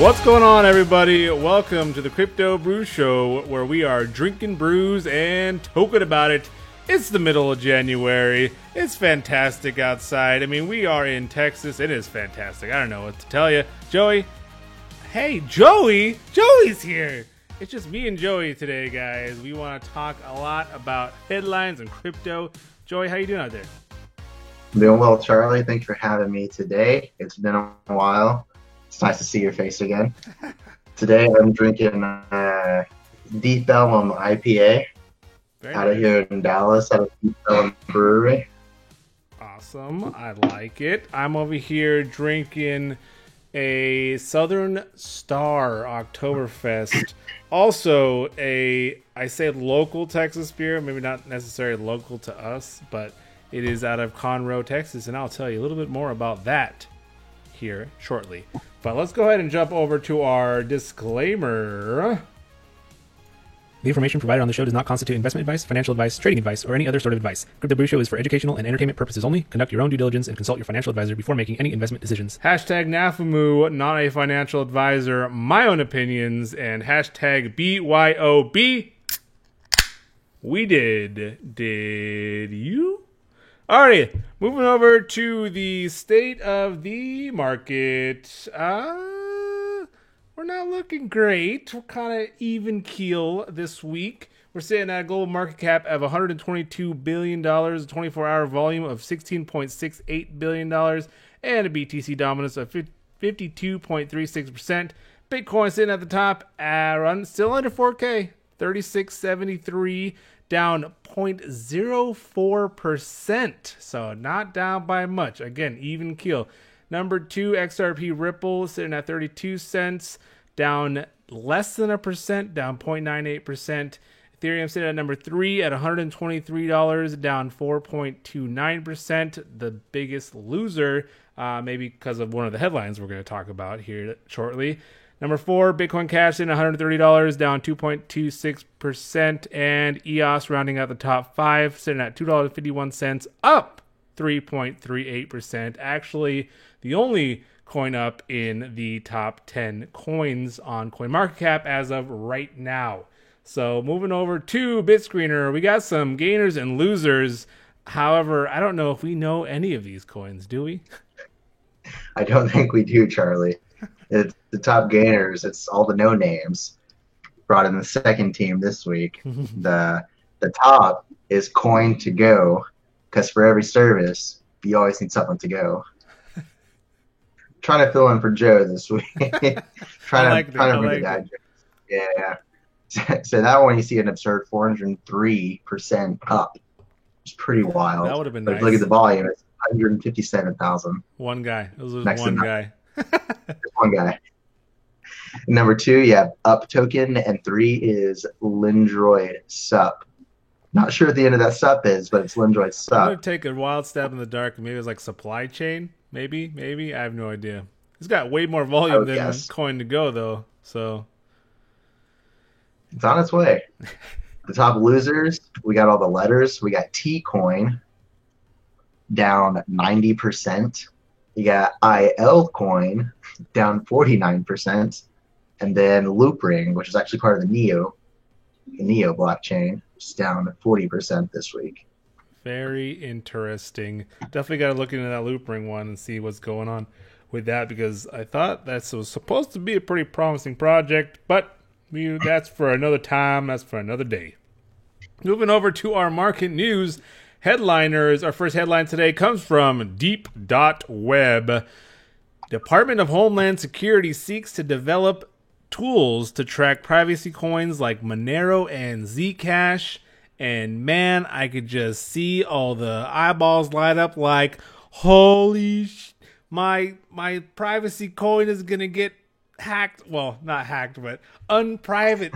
What's going on, everybody? Welcome to the Crypto Brew Show, where we are drinking brews and talking about it. It's the middle of January. It's fantastic outside. I mean, we are in Texas. It is fantastic. I don't know what to tell you. Joey. Hey, Joey. Joey's here. It's just me and Joey today, guys. We want to talk a lot about headlines and crypto. Joey, how you doing out there? I'm doing well, Charlie. Thanks for having me today. It's been a while. It's nice to see your face again. Today I'm drinking Deep Ellum IPA out of here in Dallas, out of Deep Ellum Brewery. Awesome. I like it. I'm over here drinking a Southern Star Oktoberfest. Also I say local Texas beer, maybe not necessarily local to us, but it is out of Conroe, Texas, and I'll tell you a little bit more about that here shortly. But let's go ahead and jump over to our disclaimer. The information provided on the show does not constitute investment advice, financial advice, trading advice, or any other sort of advice. Crypto Brew Show is for educational and entertainment purposes only. Conduct your own due diligence and consult your financial advisor before making any investment decisions. Hashtag NAFAMU, not a financial advisor, my own opinions, and hashtag BYOB. We did. Did you? Alrighty, moving over to the state of the market. We're not looking great. We're kind of even keel this week. We're sitting at a global market cap of $122 billion, a 24-hour volume of $16.68 billion, and a BTC dominance of 52.36%. Bitcoin sitting at the top, still under 4K, 3673, down 0.04%. So not down by much. Again, even keel. Number 2, XRP Ripple sitting at 32 cents, down less than 1%, down 0.98%. Ethereum sitting at number 3 at $123, down 4.29%. The biggest loser, maybe because of one of the headlines we're going to talk about here shortly. Number 4, Bitcoin Cash in $130, down 2.26%, and EOS rounding out the top 5, sitting at $2.51, up 3.38%. Actually, the only coin up in the top 10 coins on CoinMarketCap as of right now. So moving over to BitScreener, we got some gainers and losers. However, I don't know if we know any of these coins, do we? I don't think we do, Charlie. It's the top gainers. It's all the no names. Brought in the second team this week. The top is Coin2Go, because for every service, you always need something to go. Trying to fill in for Joe this week. trying to bring the guy. Yeah. So that one you see an absurd 403% up. It's pretty wild. That would have been but nice. Look at the volume. It's 157,000. One guy. It was one guy. One guy. Number 2, you have Up Token, and 3 is Lindroid Sup. Not sure what the end of that sup is, but it's Lindroid Sup. I'm going to take a wild stab in the dark. Maybe it's like supply chain. Maybe. I have no idea. It's got way more volume than Coin2Go, though. So it's on its way. The top losers, we got all the letters. We got T-Coin down 90%. You got IL Coin down 49%. And then Loopring, which is actually part of the Neo blockchain, is down 40% this week. Very interesting. Definitely got to look into that Loopring one and see what's going on with that, because I thought that was supposed to be a pretty promising project, but that's for another time. That's for another day. Moving over to our market news headliners. Our first headline today comes from Deep.web. Department of Homeland Security seeks to develop tools to track privacy coins like Monero and Zcash. And man, I could just see all the eyeballs light up like, holy my privacy coin is going to get hacked. Well, not hacked, but unprivate.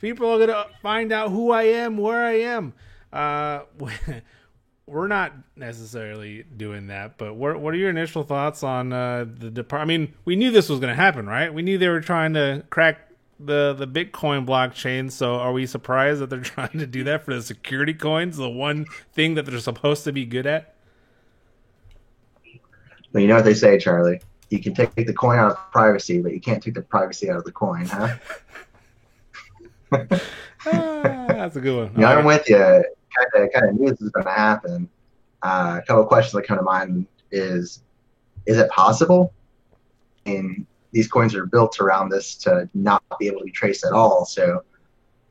People are going to find out who I am, where I am. We're not necessarily doing that, but what are your initial thoughts on the department? I mean, we knew this was going to happen, right? We knew they were trying to crack the Bitcoin blockchain, so are we surprised that they're trying to do that for the security coins, the one thing that they're supposed to be good at? Well, you know what they say, Charlie. You can take the coin out of privacy, but you can't take the privacy out of the coin, huh? That's a good one. Yeah, All I'm right. with you. Kind of knew this was going to happen. A couple of questions that come to mind is it possible? And these coins are built around this to not be able to be traced at all. So,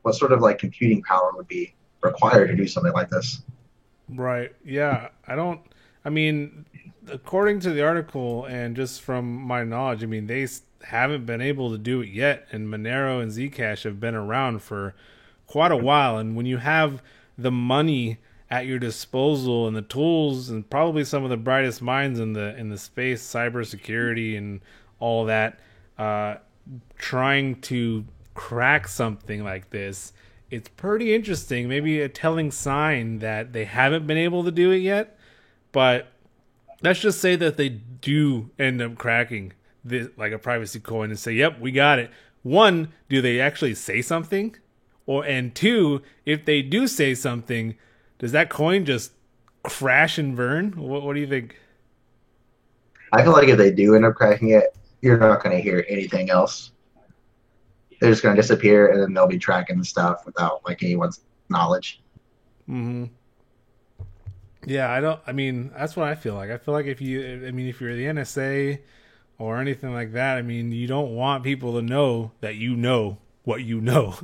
what sort of like computing power would be required to do something like this? Right. Yeah. I don't. I mean, according to the article and just from my knowledge, I mean, haven't been able to do it yet. And Monero and Zcash have been around for quite a while. And when you have the money at your disposal and the tools and probably some of the brightest minds in the space, cybersecurity and all that, uh, trying to crack something like this, it's pretty interesting. Maybe a telling sign that they haven't been able to do it yet. But let's just say that they do end up cracking this, like a privacy coin, and say, "Yep, we got it." One, do they actually say something? Or and two, if they do say something, does that coin just crash and burn? What do you think? I feel like if they do end up cracking it, you're not going to hear anything else. They're just going to disappear, and then they'll be tracking the stuff without like anyone's knowledge. Hmm. Yeah, I don't. I mean, that's what I feel like. I feel like if you, I mean, if you're the NSA or anything like that, I mean, you don't want people to know that you know what you know.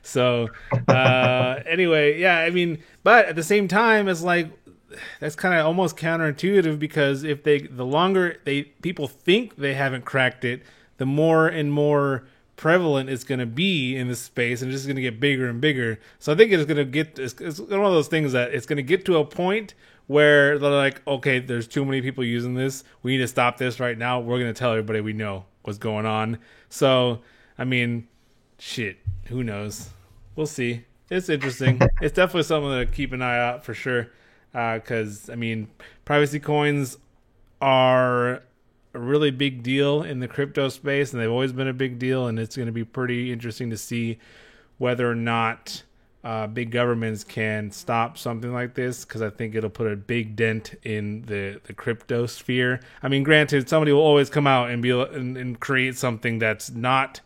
So, anyway, yeah, I mean, but at the same time, it's like that's kind of almost counterintuitive because if the longer people think they haven't cracked it, the more and more prevalent it's going to be in this space, and it's just going to get bigger and bigger. So I think it's one of those things that it's going to get to a point where they're like, okay, there's too many people using this. We need to stop this right now. We're going to tell everybody we know what's going on. So, I mean, shit, who knows? We'll see. It's interesting. It's definitely something to keep an eye out for sure. Because I mean, privacy coins are a really big deal in the crypto space, and they've always been a big deal. And it's going to be pretty interesting to see whether or not big governments can stop something like this, because I think it'll put a big dent in the crypto sphere. I mean, granted, somebody will always come out and and create something that's not,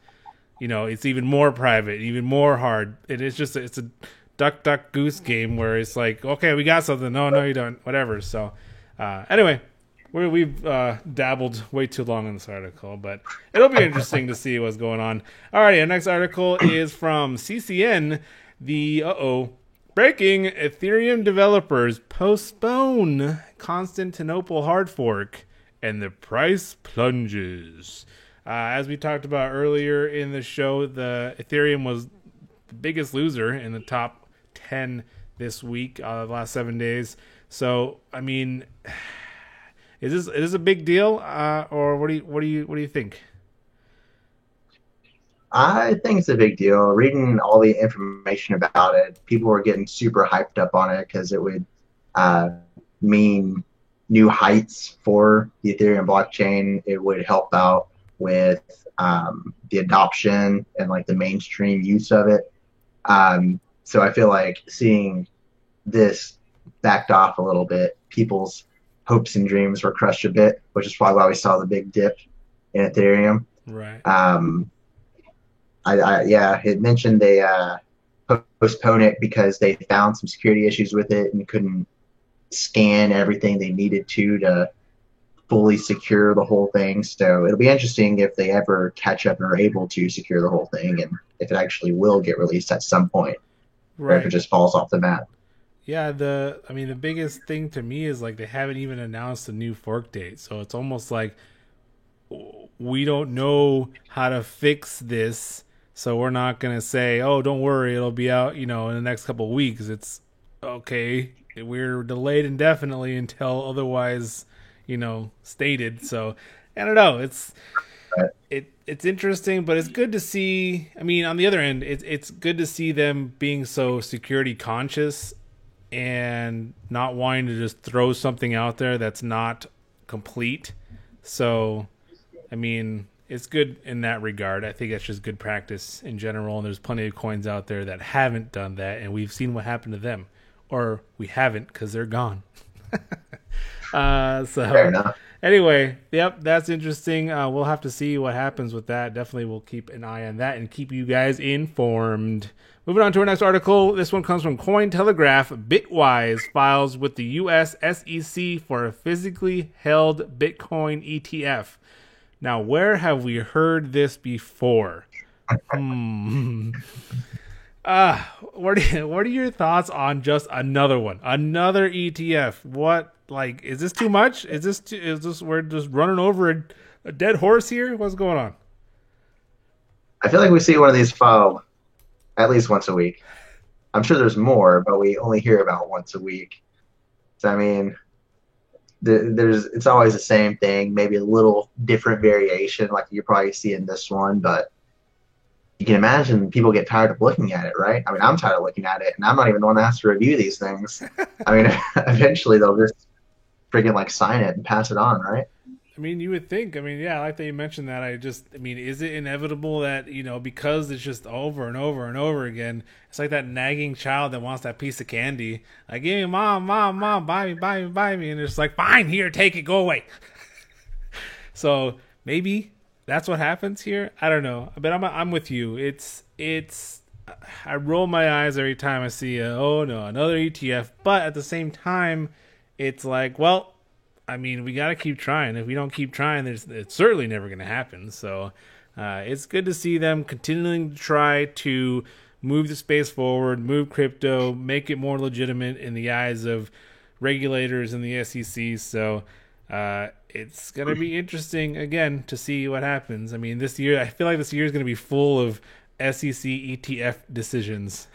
it's even more private, even more hard. It's a duck goose game where it's like, okay, we got something. No, you don't. Whatever. So, anyway, we've dabbled way too long in this article, but it'll be interesting to see what's going on. Alrighty, our next article is from CCN. Breaking: Ethereum developers postpone Constantinople hard fork, and the price plunges. As we talked about earlier in the show, the Ethereum was the biggest loser in the top 10 this week, the last 7 days. So, I mean, is this a big deal, or what do you think? I think it's a big deal. Reading all the information about it, people were getting super hyped up on it because it would uh, mean new heights for the Ethereum blockchain. It would help out with the adoption and like the mainstream use of it. So I feel like seeing this backed off a little bit, people's hopes and dreams were crushed a bit, which is probably why we saw the big dip in Ethereum. Right. Yeah, it mentioned they postponed it because they found some security issues with it and couldn't scan everything they needed to fully secure the whole thing. So it'll be interesting if they ever catch up and are able to secure the whole thing, and if it actually will get released at some point, or if it Right. just falls off the map. Yeah, the biggest thing to me is like they haven't even announced a new fork date. So it's almost like we don't know how to fix this, so we're not going to say, "Oh, don't worry, it'll be out, in the next couple of weeks." It's okay. We're delayed indefinitely until otherwise, stated. So, I don't know. It's interesting, but it's good to see. I mean, on the other end, it's good to see them being so security conscious and not wanting to just throw something out there that's not complete. So, I mean, it's good in that regard. I think that's just good practice in general. And there's plenty of coins out there that haven't done that, and we've seen what happened to them, or we haven't because they're gone. Fair So enough. Anyway, yep, that's interesting. We'll have to see what happens with that. Definitely, we'll keep an eye on that and keep you guys informed. Moving on to our next article. This one comes from Cointelegraph. Bitwise files with the U.S. SEC for a physically held Bitcoin ETF. Now, where have we heard this before? What are your thoughts on just another one, another ETF? What, like, is this too much? Is this we're just running over a dead horse here? What's going on? I feel like we see one of these filed at least once a week. I'm sure there's more, but we only hear about once a week. So I mean, it's always the same thing, maybe a little different variation, like you probably see in this one, but you can imagine people get tired of looking at it, right? I mean, I'm tired of looking at it, and I'm not even the one that has to review these things. I mean, eventually they'll just freaking like sign it and pass it on, right? I mean, you would think. I mean, yeah, I like that you mentioned that. I mean, is it inevitable that, because it's just over and over and over again, it's like that nagging child that wants that piece of candy. Like, give me, mom, buy me. And it's like, fine, here, take it, go away. So maybe that's what happens here. I don't know, but I'm with you. I roll my eyes every time I see another ETF. But at the same time, it's like, well, I mean, we got to keep trying. If we don't keep trying, it's certainly never going to happen. So it's good to see them continuing to try to move the space forward, move crypto, make it more legitimate in the eyes of regulators and the SEC. So it's going to be interesting, again, to see what happens. I mean, this year, I feel like this year is going to be full of SEC ETF decisions.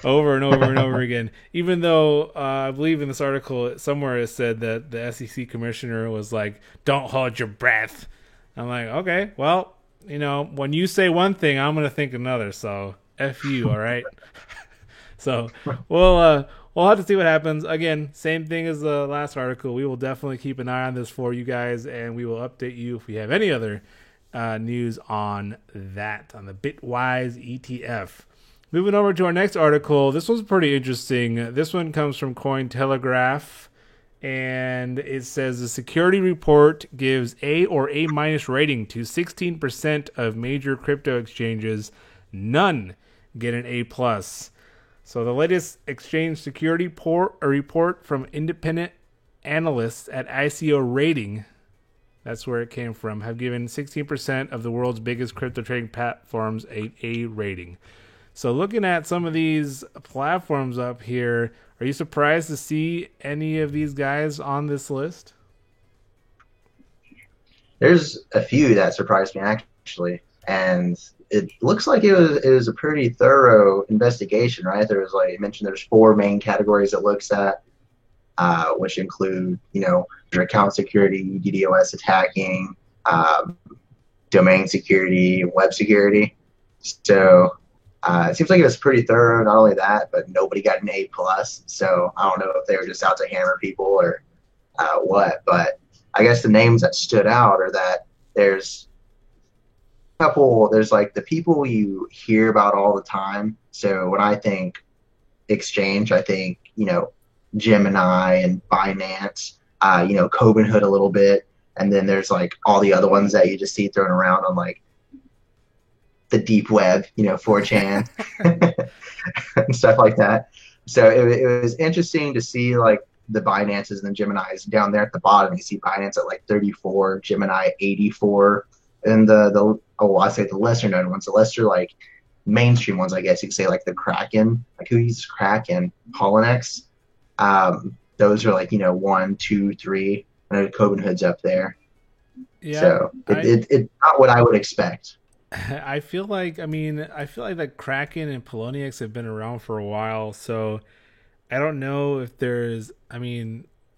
Over and over and over again. Even though I believe in this article somewhere it said that the SEC commissioner was like, "Don't hold your breath." I'm like, okay, well, when you say one thing, I'm gonna think another. So F you, all right. So we'll have to see what happens. Again, same thing as the last article. We will definitely keep an eye on this for you guys, and we will update you if we have any other news on that, on the Bitwise ETF. Moving over to our next article, this one's pretty interesting. This one comes from Cointelegraph, and it says the security report gives A or A minus rating to 16% of major crypto exchanges. None get an A plus. So the latest exchange security report from independent analysts at ICO Rating, that's where it came from, have given 16% of the world's biggest crypto trading platforms an A rating. So looking at some of these platforms up here, are you surprised to see any of these guys on this list? There's a few that surprised me, actually. And it looks like it was a pretty thorough investigation, right? There was, like you mentioned, there's 4 main categories it looks at, which include, your account security, DDoS attacking, domain security, web security. So it seems like it was pretty thorough. Not only that, but nobody got an A plus. So I don't know if they were just out to hammer people or what. But I guess the names that stood out are that there's a couple. There's like the people you hear about all the time. So when I think exchange, I think Gemini and Binance. Robinhood a little bit, and then there's like all the other ones that you just see thrown around on like the deep web, 4chan and stuff like that. So it was interesting to see like the Binances and the Geminis down there at the bottom. You see Binance at like 34, Gemini 84, and I say the lesser known ones, the lesser like mainstream ones, I guess you could say, like the Kraken, like who uses Kraken, Poloniex. Those are like 1, 2, 3. I know Robinhood's up there. Yeah, so it's not what I would expect. I feel like that Kraken and Poloniex have been around for a while, so I don't know if there's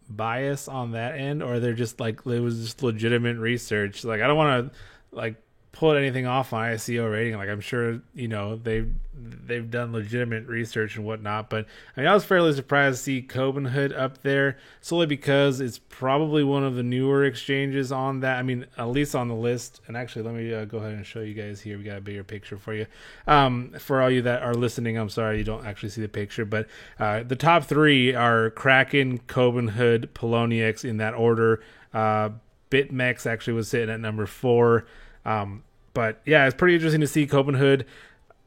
bias on that end, or they're just like it was just legitimate research. Like I don't want to like pull anything off on ICO Rating. Like I'm sure they've done legitimate research and whatnot, but I was fairly surprised to see Robinhood up there, solely because it's probably one of the newer exchanges on that. At least on the list. And actually, let me go ahead and show you guys here. We got a bigger picture for you. For all you that are listening, I'm sorry you don't actually see the picture, but the top 3 are Kraken, Robinhood, Poloniex in that order. BitMEX actually was sitting at number 4. But yeah, it's pretty interesting to see Copenhagen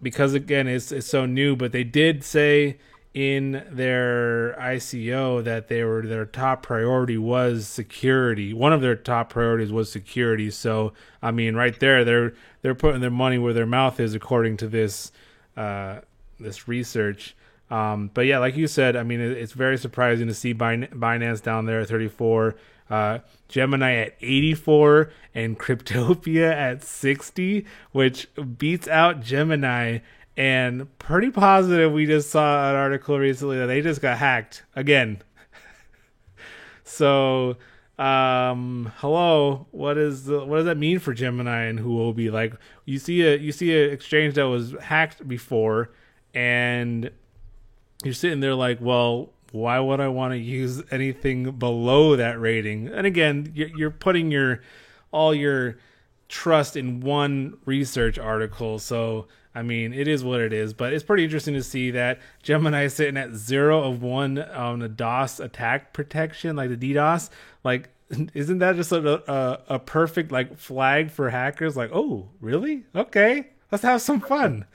because again, it's so new. But they did say in their ICO that their top priority was security. One of their top priorities was security. So I mean, right there, they're putting their money where their mouth is, according to this research. But yeah, like you said, I mean, it's very surprising to see Binance down there at 34, Gemini at 84, and Cryptopia at 60, which beats out Gemini. And pretty positive, we just saw an article recently that they just got hacked again. So, hello, what does that mean for Gemini and Huobi? Like, you see a exchange that was hacked before, and you're sitting there like, well, why would I want to use anything below that rating? And again, you're putting all your trust in one research article, so I mean, it is what it is. But it's pretty interesting to see that Gemini is sitting at 0 of 1 on the DOS attack protection, like the DDoS. Like, isn't that just a perfect like flag for hackers? Like, oh, really? Okay, let's have some fun.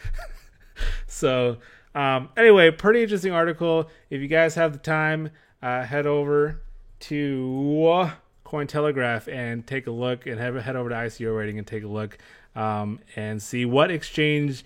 So anyway, pretty interesting article. If you guys have the time, head over to Cointelegraph and take a look, and head over to ICO Rating and take a look, and see what exchange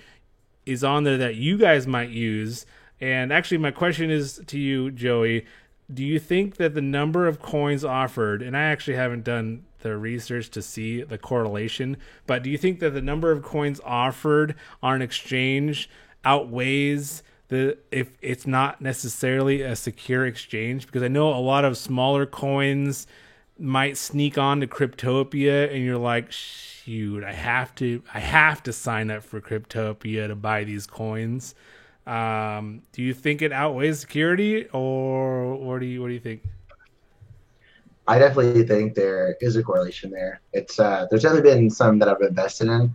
is on there that you guys might use. And actually, my question is to you, Joey. Do you think that the number of coins offered, and I actually haven't done the research to see the correlation, but do you think that the number of coins offered on an exchange outweighs if it's not necessarily a secure exchange? Because I know a lot of smaller coins might sneak on to Cryptopia, and you're like, shoot, I have to sign up for Cryptopia to buy these coins. Do you think it outweighs security, or what do you think? I definitely think there is a correlation there. It's there's definitely been some that I've invested in,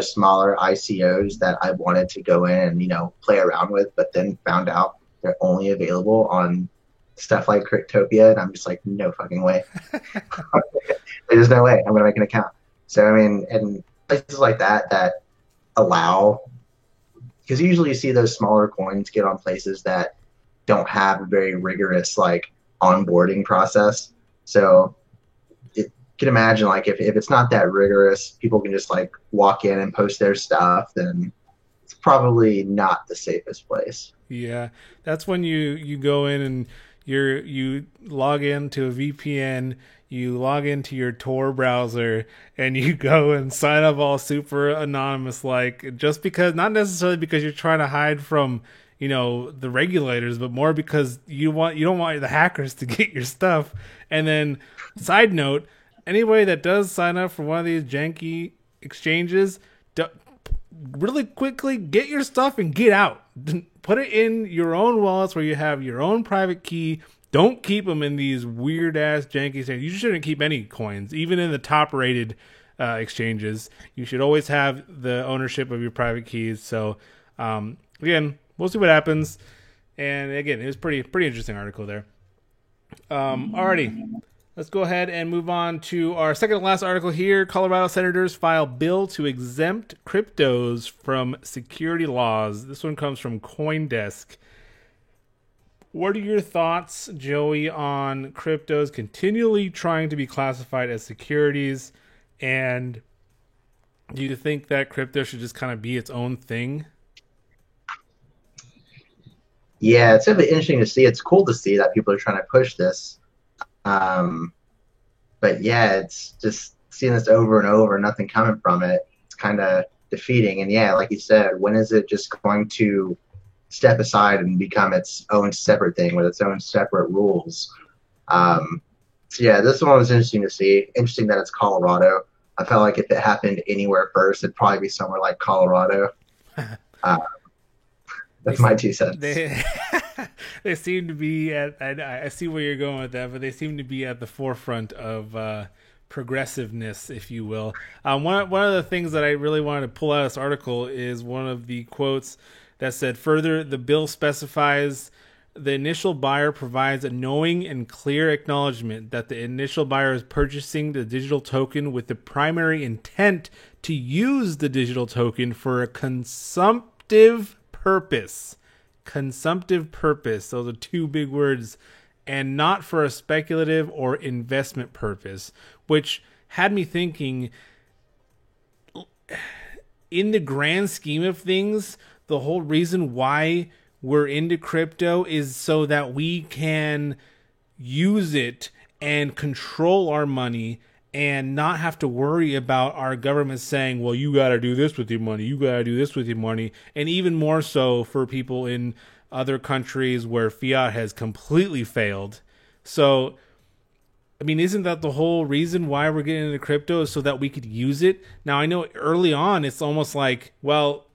smaller ICOs that I wanted to go in and play around with, but then found out they're only available on stuff like Cryptopia, and I'm just like, no fucking way. There's no way I'm gonna make an account. So I mean, and places like that allow, because usually you see those smaller coins get on places that don't have a very rigorous like onboarding process. So you can imagine, like, if it's not that rigorous, people can just like walk in and post their stuff, then it's probably not the safest place. Yeah, that's when you go in and you log into a VPN, you log into your Tor browser, and you go and sign up all super anonymous, like, just because, not necessarily because you're trying to hide from the regulators, but more because you don't want the hackers to get your stuff. And then, side note, anybody that does sign up for one of these janky exchanges, really quickly get your stuff and get out. Put it in your own wallets where you have your own private key. Don't keep them in these weird ass janky exchanges. You shouldn't keep any coins, even in the top rated exchanges. You should always have the ownership of your private keys. So again, we'll see what happens. And again, it was pretty interesting article there. Alrighty. Let's go ahead and move on to our second to last article here. Colorado senators file bill to exempt cryptos from security laws. This one comes from CoinDesk. What are your thoughts, Joey, on cryptos continually trying to be classified as securities? And do you think that crypto should just kind of be its own thing? Yeah, it's definitely interesting to see. It's cool to see that people are trying to push this. But yeah, it's just seeing this over and over, nothing coming from it. It's kind of defeating. And yeah, like you said, when is it just going to step aside and become its own separate thing with its own separate rules? So yeah, this one was interesting to see. Interesting that it's Colorado. I felt like if it happened anywhere first, it'd probably be somewhere like Colorado. That's my 2 cents. They seem to be I see where you're going with that, but they seem to be at the forefront of progressiveness, if you will. One of the things that I really wanted to pull out of this article is one of the quotes that said, further, the bill specifies the initial buyer provides a knowing and clear acknowledgement that the initial buyer is purchasing the digital token with the primary intent to use the digital token for a consumptive purpose. Consumptive purpose. Those are two big words. And not for a speculative or investment purpose, which had me thinking, in the grand scheme of things, the whole reason why we're into crypto is so that we can use it and control our money and not have to worry about our government saying, well, you got to do this with your money. You got to do this with your money. And even more so for people in other countries where fiat has completely failed. So, I mean, isn't that the whole reason why we're getting into crypto, is so that we could use it? Now, I know early on it's almost like, well,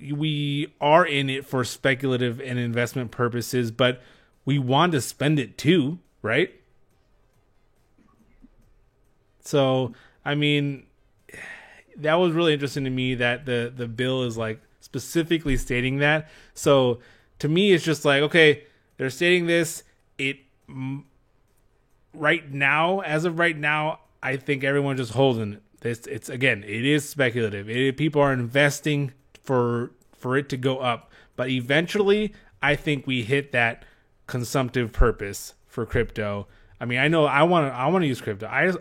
we are in it for speculative and investment purposes, but we want to spend it too, right? So, I mean, that was really interesting to me that the bill is like specifically stating that. So to me, it's just like, okay, they're stating this. Right now, as of right now, I think everyone's just holding this. It's again, it is speculative. People are investing for it to go up, but eventually, I think we hit that consumptive purpose for crypto. I mean, I know I want to use crypto. I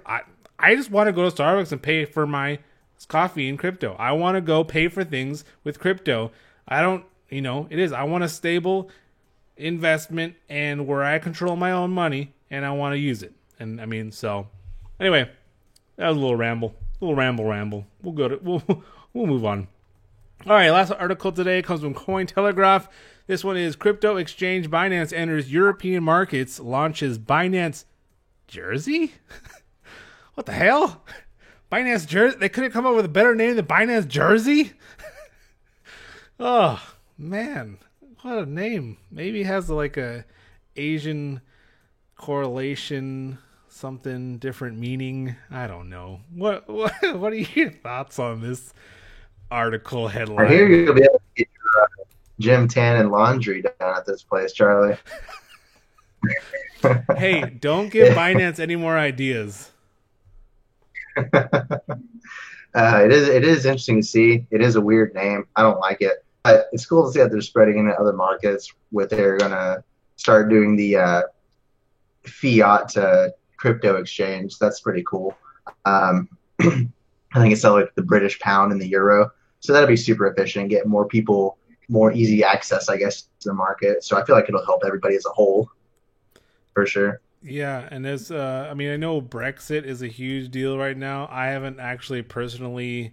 just want to go to Starbucks and pay for my coffee in crypto. I want to go pay for things with crypto. I don't, I want a stable investment and where I control my own money and I want to use it. And I mean, so anyway, that was a little ramble. We'll move on. All right, last article today comes from Cointelegraph. This one is crypto exchange Binance enters European markets, launches Binance Jersey? What the hell? Binance Jersey? They couldn't come up with a better name than Binance Jersey? Oh, man. What a name. Maybe it has like a Asian correlation, something different meaning. I don't know. What are your thoughts on this article headline? I hear you'll be able to get your gym, tan, and laundry done at this place, Charlie. Hey, don't give Binance any more ideas. It is interesting to see. It is a weird name. I don't like it. It's cool to see that they're spreading into other markets where they're gonna start doing the fiat to crypto exchange. That's pretty cool. I think it's like the British pound and the euro. So that'll be super efficient, get more people more easy access, I guess, to the market. So I feel like it'll help everybody as a whole, for sure. Yeah, and there's, I know Brexit is a huge deal right now. I haven't actually personally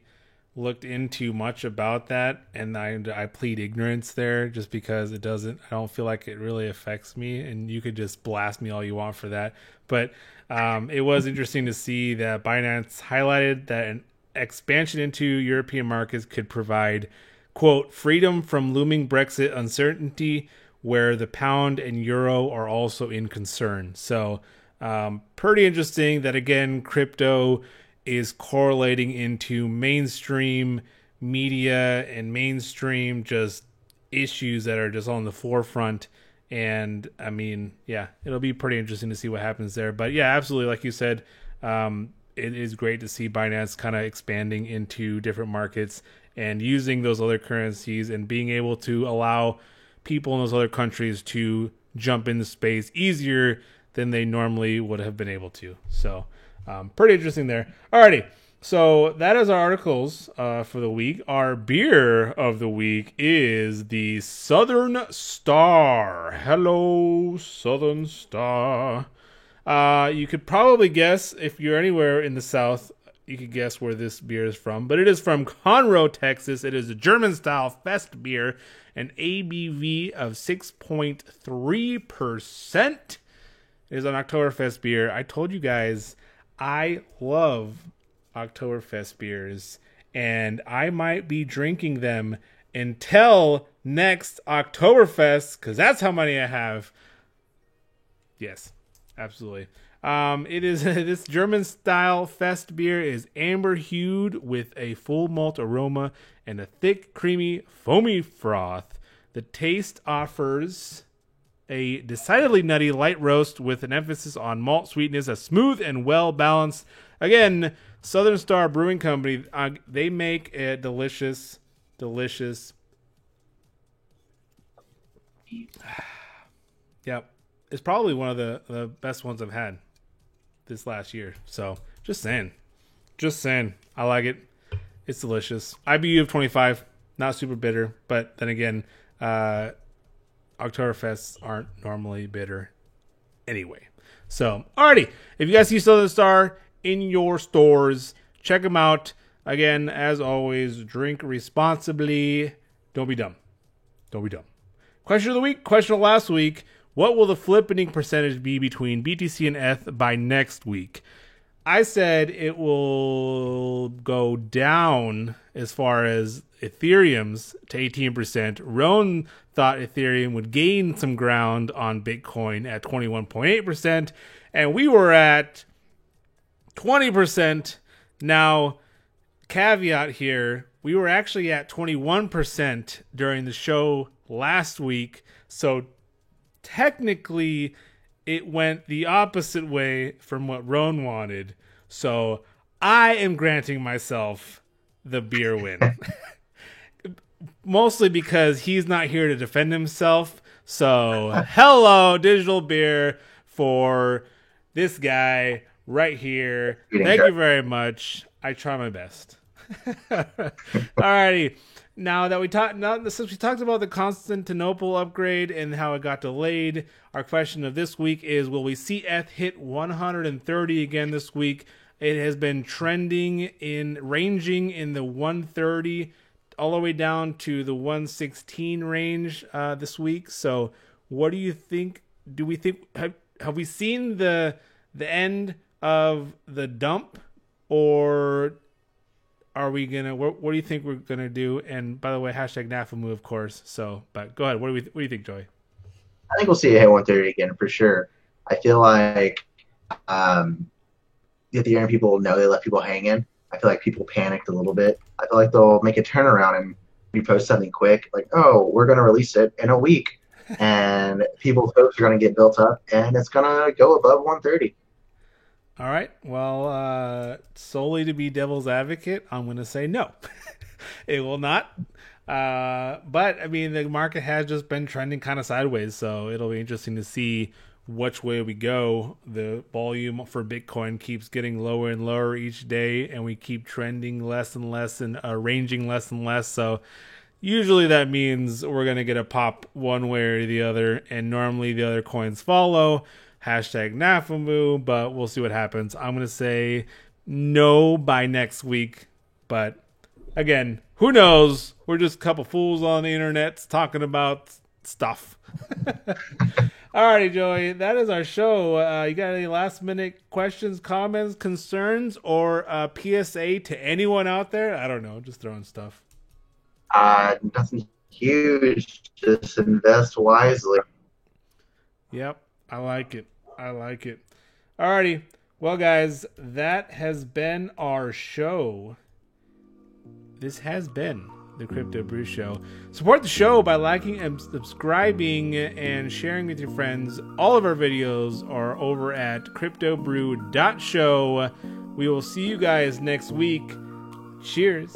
looked into much about that, and I plead ignorance there just because I don't feel like it really affects me, and you could just blast me all you want for that. But it was interesting to see that Binance highlighted that an expansion into European markets could provide, quote, freedom from looming Brexit uncertainty, where the pound and euro are also in concern. So pretty interesting that, again, crypto is correlating into mainstream media and mainstream just issues that are just on the forefront. And I mean, yeah, it'll be pretty interesting to see what happens there. But yeah, absolutely. Like you said, it is great to see Binance kind of expanding into different markets and using those other currencies and being able to allow people in those other countries to jump into space easier than they normally would have been able to. So pretty interesting there. Alrighty, so that is our articles for the week. Our beer of the week is the Southern Star. Hello, Southern Star. You could probably guess, if you're anywhere in the South, you could guess where this beer is from. But it is from Conroe, Texas. It is a German-style fest beer, an ABV of 6.3%. It is an Oktoberfest beer. I told you guys I love Oktoberfest beers, and I might be drinking them until next Oktoberfest, because that's how many I have. Yes, absolutely. It is this German style fest beer is amber hued with a full malt aroma and a thick, creamy, foamy froth. The taste offers a decidedly nutty light roast with an emphasis on malt sweetness, a smooth and well balanced. Again, Southern Star Brewing Company, they make a delicious. Yep, it's probably one of the best ones I've had this last year. So just saying, I like it. It's delicious. IBU of 25, not super bitter, but then again, Oktoberfests aren't normally bitter anyway. So, alrighty, if you guys see Southern Star in your stores, check them out. Again, as always, drink responsibly. Don't be dumb. Question of the week, question of last week. What will the flippening percentage be between BTC and ETH by next week? I said it will go down as far as Ethereum's to 18%. Roan thought Ethereum would gain some ground on Bitcoin at 21.8%. And we were at 20%. Now, caveat here, we were actually at 21% during the show last week. So technically, it went the opposite way from what Roan wanted. So I am granting myself the beer win. Mostly because he's not here to defend himself. So hello, Digital Beer, for this guy right here. Thank you very much. I try my best. Alrighty. Since we talked about the Constantinople upgrade and how it got delayed, our question of this week is: will we see ETH hit 130 again this week? It has been ranging in the 130 all the way down to the 116 range this week. So, what do you think? Do we think have we seen the end of the dump, or are we gonna? What do you think we're gonna do? And by the way, hashtag NAFAMU, of course. So, but go ahead. What do you think, Joey? I think we'll see it hit 130 again for sure. I feel like the Ethereum people know they left people hanging. I feel like people panicked a little bit. I feel like they'll make a turnaround and repost something quick, like, "Oh, we're gonna release it in a week," and people's hopes are gonna get built up, and it's gonna go above 130. All right. Well, solely to be devil's advocate, I'm going to say no. It will not. But, I mean, the market has just been trending kind of sideways, so it'll be interesting to see which way we go. The volume for Bitcoin keeps getting lower and lower each day, and we keep trending less and less and ranging less and less. So usually that means we're going to get a pop one way or the other, and normally the other coins follow. Hashtag NAFAMU, but we'll see what happens. I'm going to say no by next week. But again, who knows? We're just a couple fools on the internet talking about stuff. Alrighty, Joey, that is our show. You got any last minute questions, comments, concerns, or PSA to anyone out there? I don't know, just throwing stuff. Nothing huge. Just invest wisely. Yep. I like it. Alrighty. Well, guys, that has been our show. This has been the Crypto Brew Show. Support the show by liking and subscribing and sharing with your friends. All of our videos are over at cryptobrew.show. We will see you guys next week. Cheers.